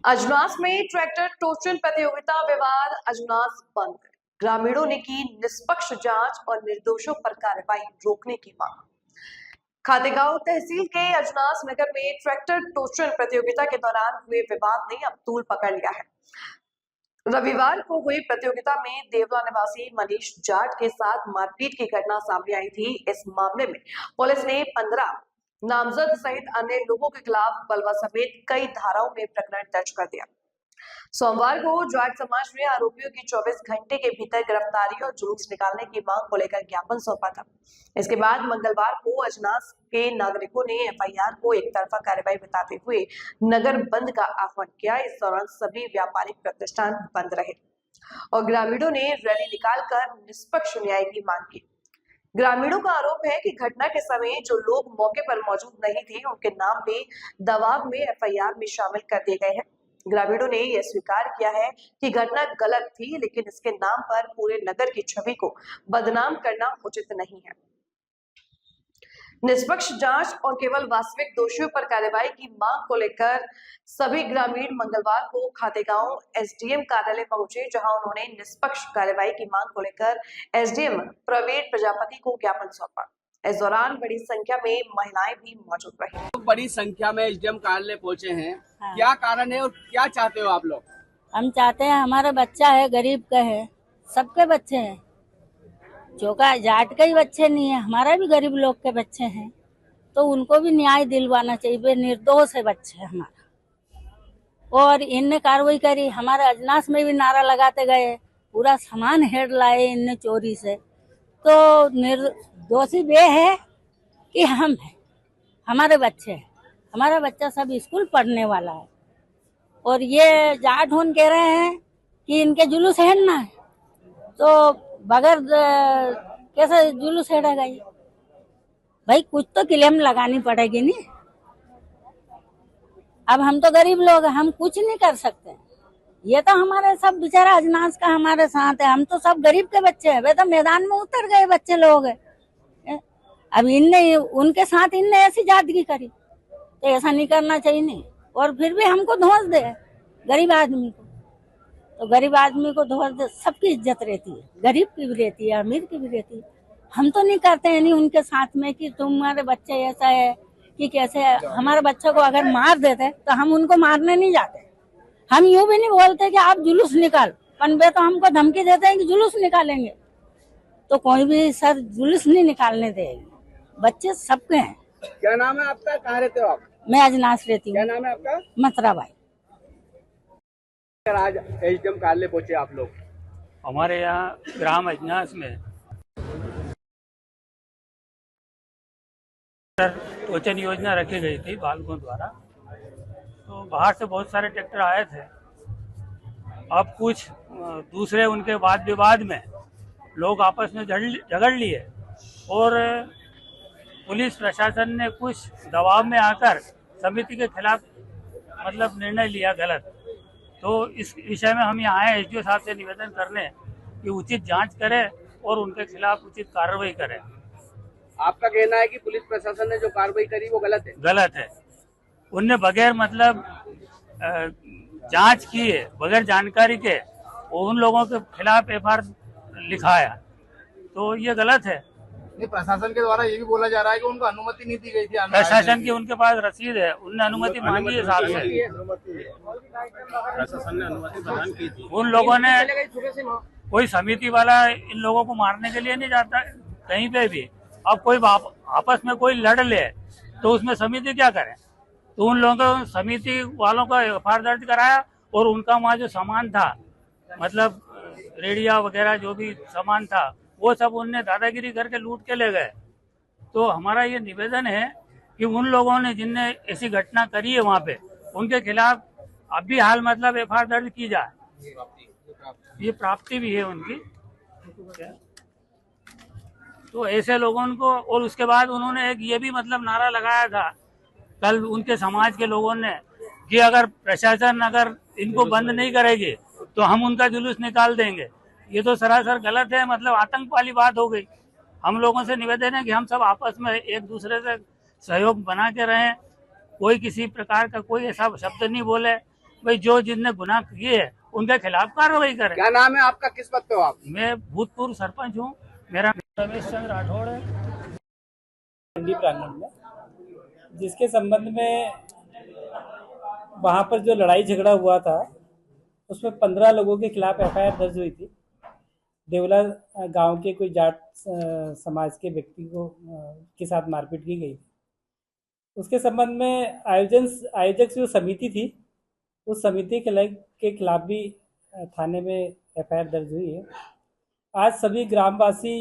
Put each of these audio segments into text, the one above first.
अजनास में ट्रैक्टर टोचन प्रतियोगिता विवाद, अजनास बंद। ग्रामीणों ने की निष्पक्ष जांच और निर्दोषों पर कार्रवाई रोकने की मांग। खातेगांव तहसील के अजनास नगर में ट्रैक्टर टोचन प्रतियोगिता के दौरान हुए विवाद ने अब तूल पकड़ लिया है। रविवार को हुई प्रतियोगिता में देवला निवासी मनीष जाट के साथ मारपीट की घटना सामने आई थी। इस मामले में पुलिस ने 15 नामजद सहित अन्य लोगों के खिलाफ बलवा समेत कई धाराओं में प्रकरण दर्ज कर दिया। सोमवार को जाट समाज ने आरोपियों की 24 घंटे के भीतर गिरफ्तारी और जुलूस निकालने की मांग को लेकर ज्ञापन सौंपा था। इसके बाद मंगलवार को अजनास के नागरिकों ने एफआईआर को एक तरफा कार्रवाई बताते हुए नगर बंद का आह्वान किया। इस दौरान सभी व्यापारिक प्रतिष्ठान बंद रहे और ग्रामीणों ने रैली निकालकर निष्पक्ष न्याय की मांग की। ग्रामीणों का आरोप है कि घटना के समय जो लोग मौके पर मौजूद नहीं थे, उनके नाम भी दबाव में एफआईआर में शामिल कर दिए गए हैं। ग्रामीणों ने यह स्वीकार किया है कि घटना गलत थी, लेकिन इसके नाम पर पूरे नगर की छवि को बदनाम करना उचित नहीं है। निष्पक्ष जांच और केवल वास्तविक दोषियों पर कार्रवाई की मांग को लेकर सभी ग्रामीण मंगलवार को खातेगांव एसडीएम कार्यालय पहुंचे, जहां उन्होंने निष्पक्ष कार्रवाई की मांग को लेकर एसडीएम प्रवीण प्रजापति को ज्ञापन सौंपा। इस दौरान बड़ी संख्या में महिलाएं भी मौजूद रही। बड़ी संख्या में एसडीएम कार्यालय पहुंचे हैं। हाँ। क्या कारण है और क्या चाहते हो आप लोग? हम चाहते हैं, हमारा बच्चा है, गरीब का है, सबके बच्चे हैं, चौका जाट के ही बच्चे नहीं है, हमारा भी गरीब लोग के बच्चे हैं, तो उनको भी न्याय दिलवाना चाहिए। निर्दोष है बच्चे हमारा। और इनने कार्रवाई करी, हमारे अजनास में भी नारा लगाते गए, पूरा सामान हेड लाए इनने चोरी से। तो निर्दोषी वे है कि हम है, हमारे बच्चे हैं, हमारा बच्चा सब स्कूल पढ़ने वाला है। और ये जाट होन कह रहे हैं कि इनके जुलूस हेडना है, तो बगैर कैसे जुलूस हेडेगा ये? भाई कुछ तो क्लेम लगानी पड़ेगी नहीं। अब हम तो गरीब लोग हैं, हम कुछ नहीं कर सकते। ये तो हमारे सब बेचारा अजनास का हमारे साथ है, हम तो सब गरीब के बच्चे हैं। वे तो मैदान में उतर गए बच्चे लोग हैं। अब इनने उनके साथ इनने ऐसी जादगी करी, तो ऐसा नहीं करना चाहिए नहीं। और फिर भी हमको धोस दे गरीब आदमी को, तो गरीब आदमी को धोस दे। सबकी इज्जत रहती है, गरीब की भी रहती है, अमीर की भी रहती है। हम तो नहीं करते हैं नहीं उनके साथ में कि तुम्हारे बच्चे ऐसा है कि कैसे है। हमारे बच्चे को अगर मार देते तो हम उनको मारने नहीं जाते। हम यूं भी नहीं बोलते कि आप जुलूस निकाल, पनबे तो हमको धमकी देते हैं कि जुलूस निकालेंगे, तो कोई भी सर जुलूस नहीं निकालने देगी। बच्चे सबके हैं। क्या नाम है आपका? कहाँ रहते हो आप? मैं अजनास रहती हूँ। क्या नाम है आपका? मतराबाई। आज एसडीएम कार्यालय पहुंचे आप लोग? हमारे यहाँ ग्राम अजनास में टोचन योजना रखी गई थी बालकों द्वारा। तो बाहर से बहुत सारे ट्रैक्टर आए थे। अब कुछ दूसरे उनके वाद विवाद में लोग आपस में झगड़ लिए और पुलिस प्रशासन ने कुछ दबाव में आकर समिति के खिलाफ मतलब निर्णय लिया गलत। तो इस विषय में हम यहाँ आए एसडीओ साहब से निवेदन करने कि उचित जांच करें और उनके खिलाफ उचित कार्रवाई करें। आपका कहना है कि पुलिस प्रशासन ने जो कार्रवाई करी वो गलत है? गलत है। उनने बगैर मतलब जांच किए, बगैर जानकारी के उन लोगों के खिलाफ एफआईआर लिखाया, तो ये गलत है। नहीं, प्रशासन के द्वारा ये भी बोला जा रहा है कि उनको अनुमति नहीं दी गई थी। प्रशासन की उनके पास रसीद है, उनने अनुमति मांगी है साहब से। प्रशासन ने अनुमति प्रदान की थी। उन लोगों ने, कोई समिति वाला इन लोगों को मारने के लिए नहीं जाता कहीं पे भी। अब कोई आपस में कोई लड़ ले तो उसमें समिति क्या करे? तो उन लोगों को समिति वालों का एफआईआर दर्ज कराया और उनका वहाँ जो सामान था, मतलब रेडिया वगैरह जो भी सामान था, वो सब उनने दादागिरी करके लूट के ले गए। तो हमारा ये निवेदन है कि उन लोगों ने जिनने ऐसी घटना करी है वहाँ पे, उनके खिलाफ अभी हाल मतलब एफआईआर दर्ज की जाए। ये प्राप्ति भी है उनकी। तो ऐसे लोगों को, और उसके बाद उन्होंने एक ये भी मतलब नारा लगाया था कल उनके समाज के लोगों ने कि अगर प्रशासन अगर इनको बंद नहीं करेगी तो हम उनका जुलूस निकाल देंगे। ये तो सरासर गलत है, मतलब आतंक वाली बात हो गई। हम लोगों से निवेदन है कि हम सब आपस में एक दूसरे से सहयोग बना के रहें, कोई किसी प्रकार का कोई ऐसा शब्द नहीं बोले, भाई जो जिनने गुनाह किए है उनके खिलाफ कार्रवाई करें। क्या नाम है आपका, किस पद पे हो आप? मैं भूतपूर्व सरपंच हूँ, मेरा नाम रमेश चंद्र राठौड़ है। मंडी प्रांगण में, जिसके संबंध में वहां पर जो लड़ाई झगड़ा हुआ था उसमें 15 लोगों के खिलाफ एफआईआर दर्ज हुई थी। देवला गांव के कोई जाट समाज के व्यक्ति को के साथ मारपीट की गई थी। उसके संबंध में आयोजक जो समिति थी, उस समिति के खिलाफ भी थाने में एफआईआर दर्ज हुई है। आज सभी ग्रामवासी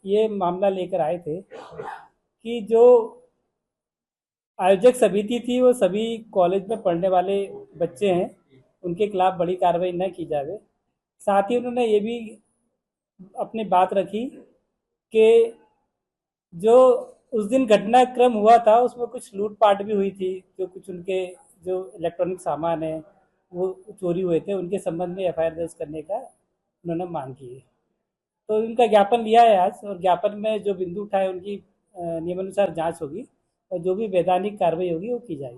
ये मामला लेकर आए थे कि जो आयोजक समिति थी वो सभी कॉलेज में पढ़ने वाले बच्चे हैं, उनके खिलाफ बड़ी कार्रवाई न की जावे। साथ ही उन्होंने ये भी अपनी बात रखी कि जो उस दिन घटनाक्रम हुआ था उसमें कुछ लूटपाट भी हुई थी, जो कुछ उनके जो इलेक्ट्रॉनिक सामान है वो चोरी हुए थे, उनके संबंध में एफआईआर दर्ज करने का उन्होंने मांग की है। तो उनका ज्ञापन लिया है आज, और ज्ञापन में जो बिंदु उठाए उनकी नियमानुसार जांच होगी और जो भी वैधानिक कार्रवाई होगी वो की जाएगी।